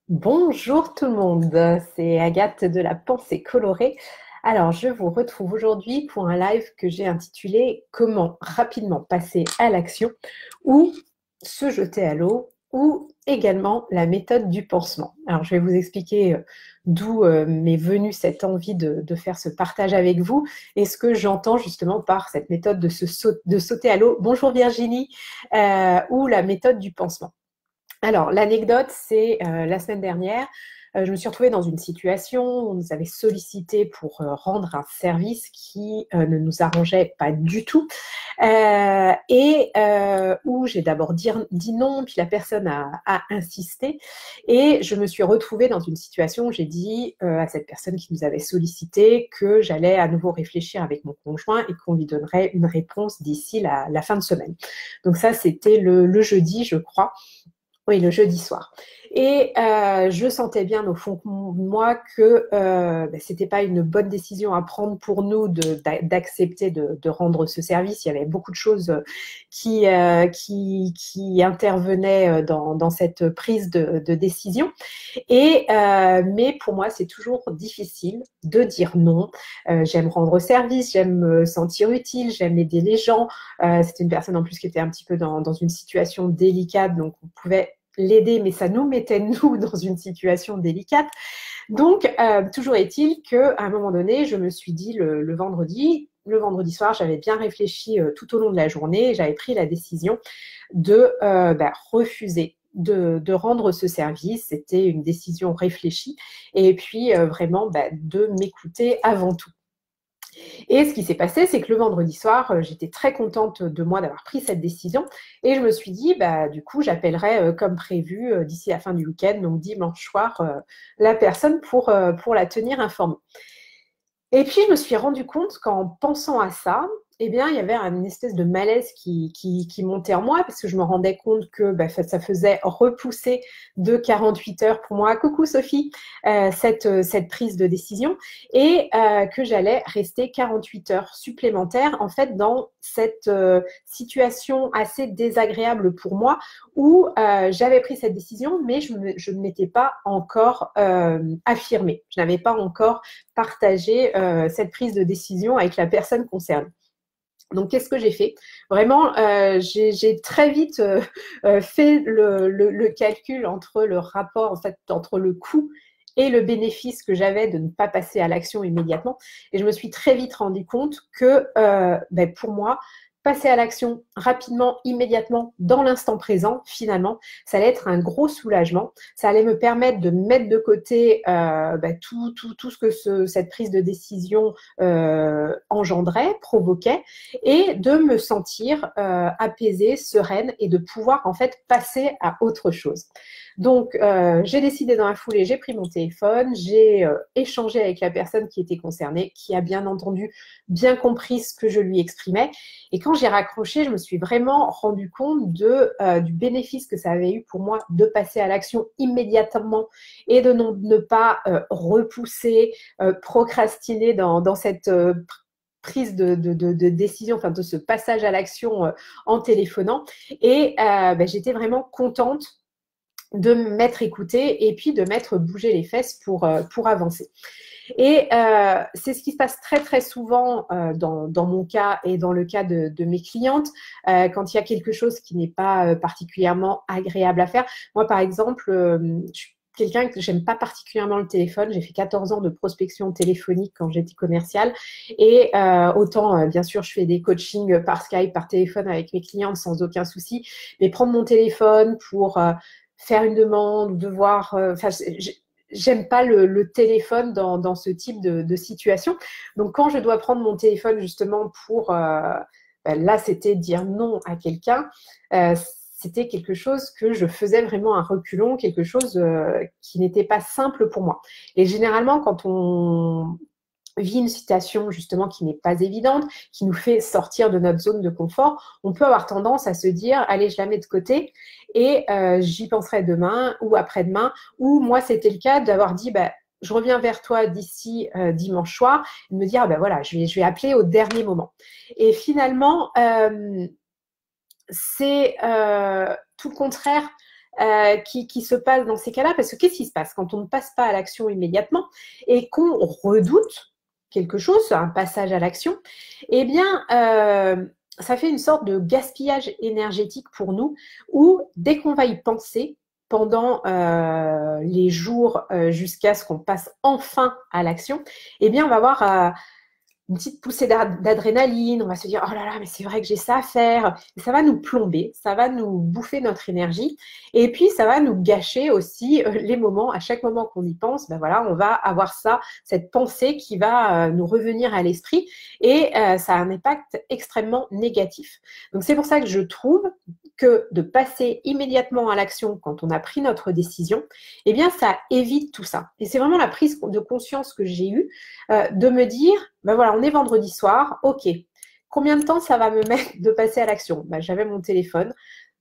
Bonjour tout le monde, c'est Agathe de la Pensée Colorée. Alors, je vous retrouve aujourd'hui pour un live que j'ai intitulé Comment rapidement passer à l'action ou se jeter à l'eau ou également la méthode du pansement. Alors, je vais vous expliquer d'où m'est venue cette envie de faire ce partage avec vous et ce que j'entends justement par cette méthode de sauter à l'eau. Bonjour Virginie, ou la méthode du pansement. Alors, l'anecdote, c'est la semaine dernière, je me suis retrouvée dans une situation où on nous avait sollicité pour rendre un service qui ne nous arrangeait pas du tout et où j'ai d'abord dit non, puis la personne a insisté et je me suis retrouvée dans une situation où j'ai dit à cette personne qui nous avait sollicité que j'allais à nouveau réfléchir avec mon conjoint et qu'on lui donnerait une réponse d'ici la fin de semaine. Donc ça, c'était le jeudi, je crois. Oui, le jeudi soir. Et je sentais bien au fond de moi que c'était pas une bonne décision à prendre pour nous d'accepter de rendre ce service. Il y avait beaucoup de choses qui intervenaient dans cette prise de décision. Mais pour moi, c'est toujours difficile de dire non. J'aime rendre service, j'aime me sentir utile, j'aime aider les gens. C'était une personne en plus qui était un petit peu dans une situation délicate, donc on pouvait l'aider, mais ça nous mettait, nous, dans une situation délicate. Donc, toujours est-il qu'à un moment donné, je me suis dit le vendredi soir, j'avais bien réfléchi tout au long de la journée et j'avais pris la décision de refuser de rendre ce service. C'était une décision réfléchie et puis vraiment de m'écouter avant tout. Et ce qui s'est passé, c'est que le vendredi soir, j'étais très contente de moi d'avoir pris cette décision. Et je me suis dit, du coup, j'appellerai comme prévu d'ici la fin du week-end, donc dimanche soir, la personne pour la tenir informée. Et puis, je me suis rendu compte qu'en pensant à ça, eh bien, il y avait une espèce de malaise qui montait en moi parce que je me rendais compte que ça faisait repousser de 48 heures pour moi, coucou Sophie, cette prise de décision et que j'allais rester 48 heures supplémentaires en fait dans cette situation assez désagréable pour moi où j'avais pris cette décision mais je ne m'étais pas encore affirmée. Je n'avais pas encore partagé cette prise de décision avec la personne concernée. Donc, qu'est-ce que j'ai fait? Vraiment, j'ai très vite fait le calcul entre le rapport, en fait, entre le coût et le bénéfice que j'avais de ne pas passer à l'action immédiatement. Et je me suis très vite rendu compte que pour moi, passer à l'action rapidement, immédiatement, dans l'instant présent, finalement, ça allait être un gros soulagement. Ça allait me permettre de mettre de côté tout ce que cette prise de décision engendrait, provoquait, et de me sentir apaisée, sereine et de pouvoir en fait passer à autre chose. Donc, j'ai décidé dans la foulée, j'ai pris mon téléphone, j'ai échangé avec la personne qui était concernée, qui a bien entendu, bien compris ce que je lui exprimais. Et quand j'ai raccroché, je me suis vraiment rendu compte du bénéfice que ça avait eu pour moi de passer à l'action immédiatement et de ne pas repousser, procrastiner dans cette prise de décision, enfin de ce passage à l'action en téléphonant. Et j'étais vraiment contente de m'être écoutée et puis de m'être bougé les fesses pour avancer. Et c'est ce qui se passe très très souvent dans mon cas et dans le cas de mes clientes quand il y a quelque chose qui n'est pas particulièrement agréable à faire. Moi, par exemple, je suis quelqu'un que j'aime pas particulièrement le téléphone. J'ai fait 14 ans de prospection téléphonique quand j'étais commerciale et autant, bien sûr, je fais des coachings par Skype, par téléphone avec mes clientes sans aucun souci, mais prendre mon téléphone pour faire une demande, devoir, j'aime pas le téléphone dans ce type de situation. Donc, quand je dois prendre mon téléphone justement pour, là, c'était dire non à quelqu'un, c'était quelque chose que je faisais vraiment un reculon, quelque chose qui n'était pas simple pour moi. Et généralement, quand on vit une situation justement qui n'est pas évidente, qui nous fait sortir de notre zone de confort, on peut avoir tendance à se dire, allez, je la mets de côté et j'y penserai demain ou après-demain. Ou moi, c'était le cas d'avoir dit, je reviens vers toi d'ici dimanche soir et me dire, voilà, je vais appeler au dernier moment. Et finalement, c'est tout le contraire. qui se passe dans ces cas-là, parce que qu'est-ce qui se passe quand on ne passe pas à l'action immédiatement et qu'on redoute quelque chose, un passage à l'action, eh bien, ça fait une sorte de gaspillage énergétique pour nous, où dès qu'on va y penser, pendant les jours jusqu'à ce qu'on passe enfin à l'action, eh bien, on va avoir une petite poussée d'adrénaline, on va se dire oh là là, mais c'est vrai que j'ai ça à faire. Et ça va nous plomber, ça va nous bouffer notre énergie, et puis ça va nous gâcher aussi les moments. À chaque moment qu'on y pense, ben voilà, on va avoir ça, cette pensée qui va nous revenir à l'esprit, et ça a un impact extrêmement négatif. Donc c'est pour ça que je trouve que de passer immédiatement à l'action quand on a pris notre décision, eh bien ça évite tout ça. Et c'est vraiment la prise de conscience que j'ai eue, de me dire, ben voilà, on est vendredi soir, ok, combien de temps ça va me mettre de passer à l'action? Ben, j'avais mon téléphone,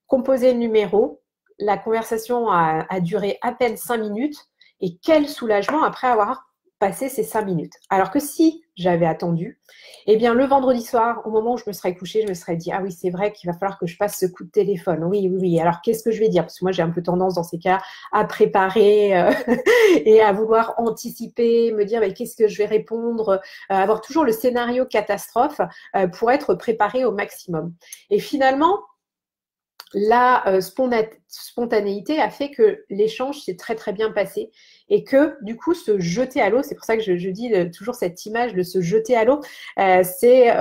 composé le numéro, la conversation a duré à peine 5 minutes, et quel soulagement après avoir passé ces 5 minutes. Alors que si j'avais attendu, eh bien le vendredi soir, au moment où je me serais couchée, je me serais dit, ah oui, c'est vrai qu'il va falloir que je passe ce coup de téléphone. Oui, oui, oui. Alors qu'est-ce que je vais dire? Parce que moi, j'ai un peu tendance dans ces cas à préparer et à vouloir anticiper, me dire, mais qu'est-ce que je vais répondre, avoir toujours le scénario catastrophe pour être préparé au maximum. Et finalement, la spontanéité a fait que l'échange s'est très très bien passé, et que du coup se jeter à l'eau, c'est pour ça que je dis toujours cette image de se jeter à l'eau, c'est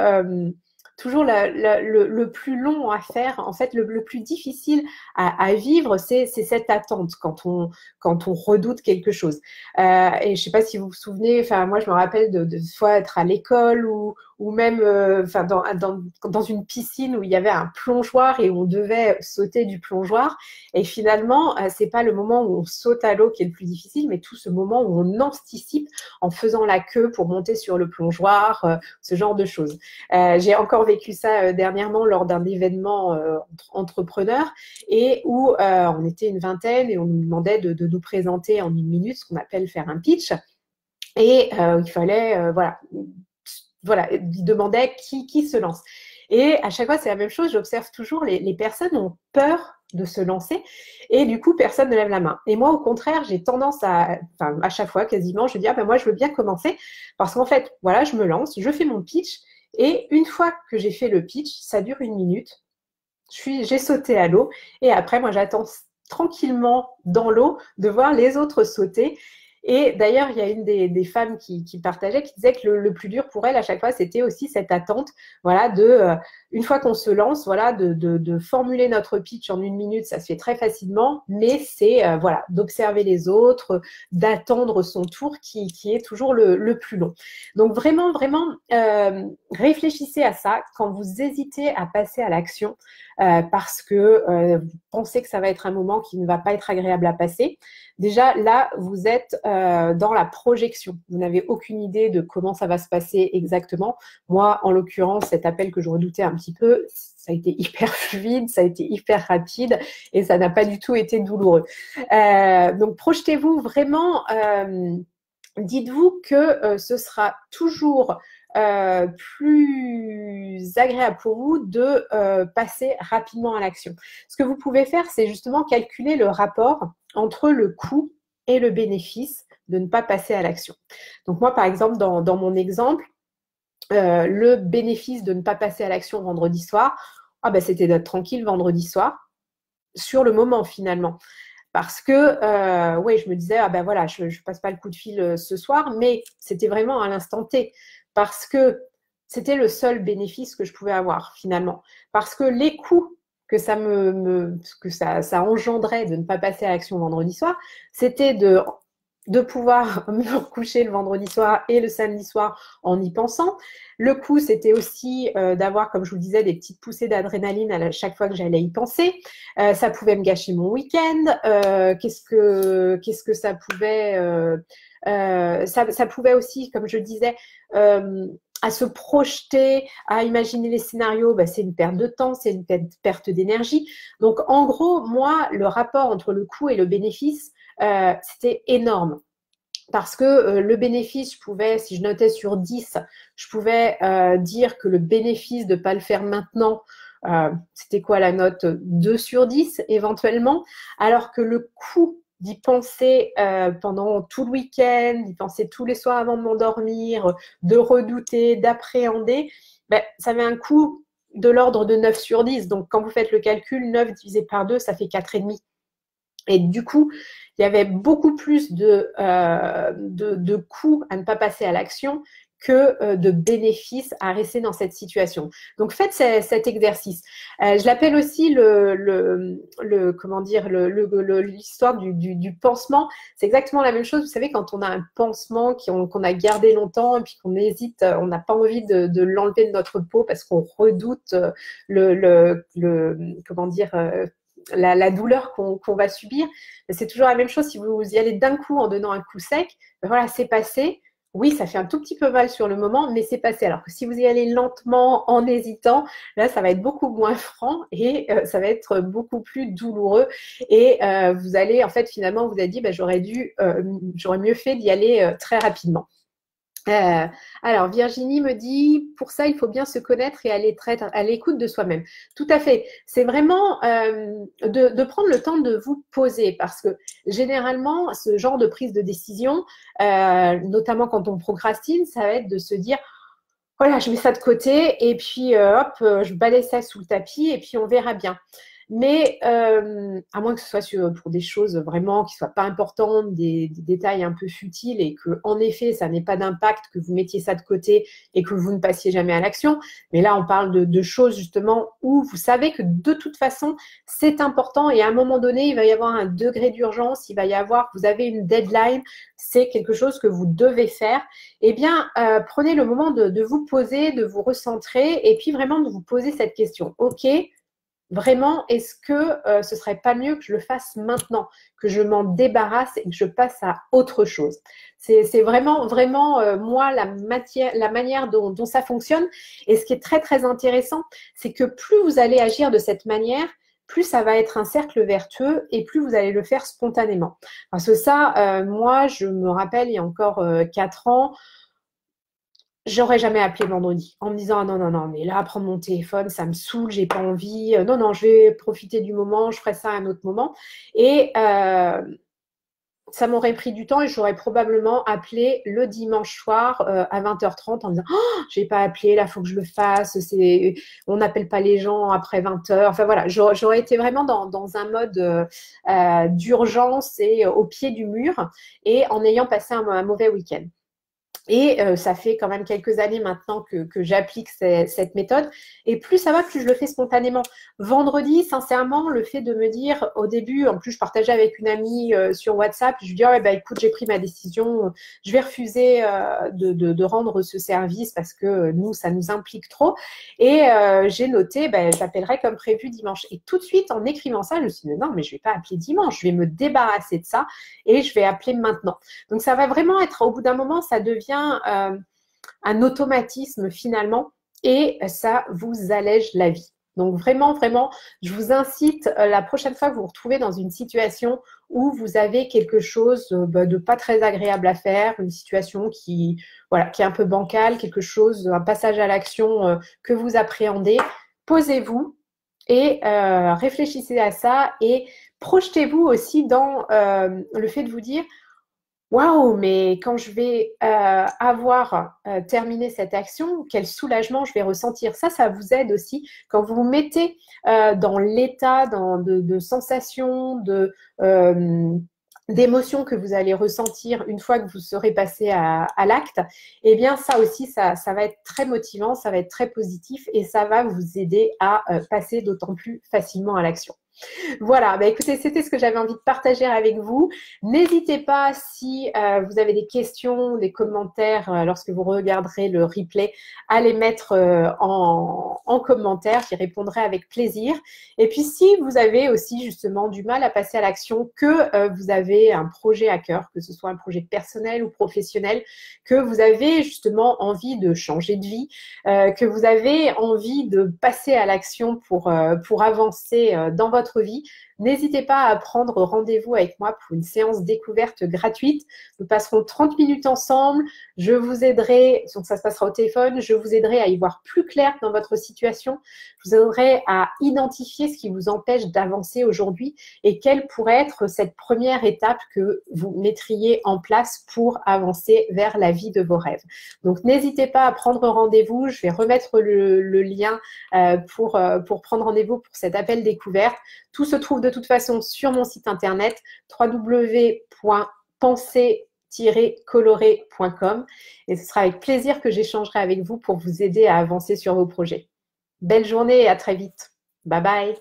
toujours le plus long à faire. En fait, le plus difficile à vivre, c'est cette attente quand on redoute quelque chose. Et je ne sais pas si vous vous souvenez, enfin moi je me rappelle de fois être à l'école ou même dans une piscine où il y avait un plongeoir et où on devait sauter du plongeoir. Et finalement, c'est pas le moment où on saute à l'eau qui est le plus difficile, mais tout ce moment où on anticipe en faisant la queue pour monter sur le plongeoir, ce genre de choses. J'ai encore vécu ça dernièrement lors d'un événement entrepreneur, et où on était une vingtaine et on nous demandait de nous présenter en 1 minute, ce qu'on appelle faire un pitch. Et il fallait, voilà, il demandait qui se lance. Et à chaque fois, c'est la même chose. J'observe toujours, les personnes ont peur de se lancer, et du coup, personne ne lève la main. Et moi, au contraire, j'ai tendance à chaque fois, quasiment, je dis, ah ben moi, je veux bien commencer, parce qu'en fait, voilà, je me lance, je fais mon pitch, et une fois que j'ai fait le pitch, ça dure 1 minute, j'ai sauté à l'eau, et après, moi, j'attends tranquillement dans l'eau de voir les autres sauter. Et d'ailleurs, il y a une des femmes qui partageait, qui disait que le plus dur pour elle à chaque fois, c'était aussi cette attente, voilà, une fois qu'on se lance, voilà, de formuler notre pitch en 1 minute, ça se fait très facilement, mais c'est voilà, d'observer les autres, d'attendre son tour qui est toujours le plus long. Donc vraiment, vraiment, réfléchissez à ça quand vous hésitez à passer à l'action, parce que vous pensez que ça va être un moment qui ne va pas être agréable à passer. Déjà, là, vous êtes dans la projection. Vous n'avez aucune idée de comment ça va se passer exactement. Moi, en l'occurrence, cet appel que je redoutais un petit peu, ça a été hyper fluide, ça a été hyper rapide, et ça n'a pas du tout été douloureux. Donc, projetez-vous vraiment. Dites-vous que ce sera toujours plus agréable pour vous de passer rapidement à l'action. Ce que vous pouvez faire, c'est justement calculer le rapport entre le coût et le bénéfice de ne pas passer à l'action. Donc moi, par exemple, dans mon exemple, le bénéfice de ne pas passer à l'action vendredi soir, c'était d'être tranquille vendredi soir, sur le moment finalement. Parce que, oui, je me disais, voilà, je ne passe pas le coup de fil ce soir, mais c'était vraiment à l'instant T. Parce que c'était le seul bénéfice que je pouvais avoir finalement. Parce que les coûts que ça ça engendrait de ne pas passer à l'action vendredi soir, c'était de pouvoir me recoucher le vendredi soir et le samedi soir en y pensant. Le coup, c'était aussi d'avoir, comme je vous le disais, des petites poussées d'adrénaline à chaque fois que j'allais y penser. Ça pouvait me gâcher mon week-end. Qu'est-ce que ça pouvait ça pouvait aussi, comme je disais, à se projeter, à imaginer les scénarios, c'est une perte de temps, c'est une perte d'énergie. Donc, en gros, moi, le rapport entre le coût et le bénéfice, c'était énorme. Parce que le bénéfice, si je notais sur 10, je pouvais dire que le bénéfice de ne pas le faire maintenant, c'était quoi la note? 2 sur 10 éventuellement, alors que le coût d'y penser pendant tout le week-end, d'y penser tous les soirs avant de m'endormir, de redouter, d'appréhender, ben, ça avait un coût de l'ordre de 9 sur 10. Donc, quand vous faites le calcul, 9 divisé par 2, ça fait 4,5. Et du coup, il y avait beaucoup plus de coûts à ne pas passer à l'action que de bénéfices à rester dans cette situation. Donc, faites cet exercice. Je l'appelle aussi comment dire, l'histoire du pansement. C'est exactement la même chose. Vous savez, quand on a un pansement qu'on a gardé longtemps et puis qu'on hésite, on n'a pas envie de l'enlever de notre peau parce qu'on redoute comment dire, la douleur qu'on va subir. C'est toujours la même chose. Si vous y allez d'un coup en donnant un coup sec, ben voilà, c'est passé. Oui, ça fait un tout petit peu mal sur le moment, mais c'est passé. Alors que si vous y allez lentement, en hésitant, là, ça va être beaucoup moins franc et ça va être beaucoup plus douloureux. Et vous allez, en fait, finalement, vous avez dit, ben, j'aurais mieux fait d'y aller très rapidement. Alors, Virginie me dit, pour ça, il faut bien se connaître et aller à l'écoute de soi-même. Tout à fait. C'est vraiment de prendre le temps de vous poser parce que généralement, ce genre de prise de décision, notamment quand on procrastine, ça va être de se dire, voilà, je mets ça de côté et puis hop, je balaye ça sous le tapis et puis on verra bien. Mais à moins que ce soit pour des choses vraiment qui ne soient pas importantes, des détails un peu futiles et que, en effet, ça n'ait pas d'impact, que vous mettiez ça de côté et que vous ne passiez jamais à l'action. Mais là, on parle de choses justement où vous savez que de toute façon, c'est important et à un moment donné, il va y avoir un degré d'urgence, vous avez une deadline, c'est quelque chose que vous devez faire. Eh bien, prenez le moment de vous poser, de vous recentrer et puis vraiment de vous poser cette question. OK, vraiment, est-ce que ce serait pas mieux que je le fasse maintenant, que je m'en débarrasse et que je passe à autre chose? C'est vraiment, vraiment, moi, la manière dont ça fonctionne. Et ce qui est très, très intéressant, c'est que plus vous allez agir de cette manière, plus ça va être un cercle vertueux et plus vous allez le faire spontanément. Parce que ça, moi, je me rappelle, il y a encore 4 ans, j'aurais jamais appelé vendredi en me disant ah non, non, non, mais là, prendre mon téléphone, ça me saoule, j'ai pas envie. Non, non, je vais profiter du moment, je ferai ça à un autre moment. Et ça m'aurait pris du temps et j'aurais probablement appelé le dimanche soir à 20h30 en me disant oh, j'ai pas appelé, là, faut que je le fasse. On n'appelle pas les gens après 20h. Enfin voilà, j'aurais été vraiment dans un mode d'urgence et au pied du mur et en ayant passé un mauvais week-end. Et ça fait quand même quelques années maintenant que j'applique cette méthode. Et plus ça va, plus je le fais spontanément. Vendredi, sincèrement, le fait de me dire au début, en plus je partageais avec une amie sur WhatsApp, je lui dis oh, bah, écoute, j'ai pris ma décision, je vais refuser de rendre ce service parce que nous, ça nous implique trop. Et j'ai noté, bah, j'appellerai comme prévu dimanche. Et tout de suite, en écrivant ça, je me suis dit non, mais je ne vais pas appeler dimanche, je vais me débarrasser de ça et je vais appeler maintenant. Donc ça va vraiment être, au bout d'un moment, ça devient un automatisme finalement et ça vous allège la vie. Donc vraiment, vraiment, je vous incite la prochaine fois que vous vous retrouvez dans une situation où vous avez quelque chose de pas très agréable à faire, une situation qui est un peu bancale, quelque chose, un passage à l'action que vous appréhendez, posez-vous et réfléchissez à ça et projetez-vous aussi dans le fait de vous dire waouh, mais quand je vais avoir terminé cette action, quel soulagement je vais ressentir. Ça vous aide aussi quand vous vous mettez dans l'état de sensation, d'émotions que vous allez ressentir une fois que vous serez passé à l'acte. Eh bien, ça aussi, ça va être très motivant, ça va être très positif et ça va vous aider à passer d'autant plus facilement à l'action. Voilà, bah écoutez, c'était ce que j'avais envie de partager avec vous. N'hésitez pas si vous avez des questions, des commentaires lorsque vous regarderez le replay, à les mettre en commentaire, j'y répondrai avec plaisir. Et puis si vous avez aussi justement du mal à passer à l'action, que vous avez un projet à cœur, que ce soit un projet personnel ou professionnel, que vous avez justement envie de changer de vie, que vous avez envie de passer à l'action pour avancer dans votre vie, n'hésitez pas à prendre rendez-vous avec moi pour une séance découverte gratuite. Nous passerons 30 minutes ensemble. Je vous aiderai, donc ça se passera au téléphone, je vous aiderai à y voir plus clair dans votre situation. Je vous aiderai à identifier ce qui vous empêche d'avancer aujourd'hui et quelle pourrait être cette première étape que vous mettriez en place pour avancer vers la vie de vos rêves. Donc, n'hésitez pas à prendre rendez-vous. Je vais remettre le lien pour prendre rendez-vous pour cet appel découverte. Tout se trouve de toute façon sur mon site internet www.penser-coloré.com et ce sera avec plaisir que j'échangerai avec vous pour vous aider à avancer sur vos projets. Belle journée et à très vite. Bye bye.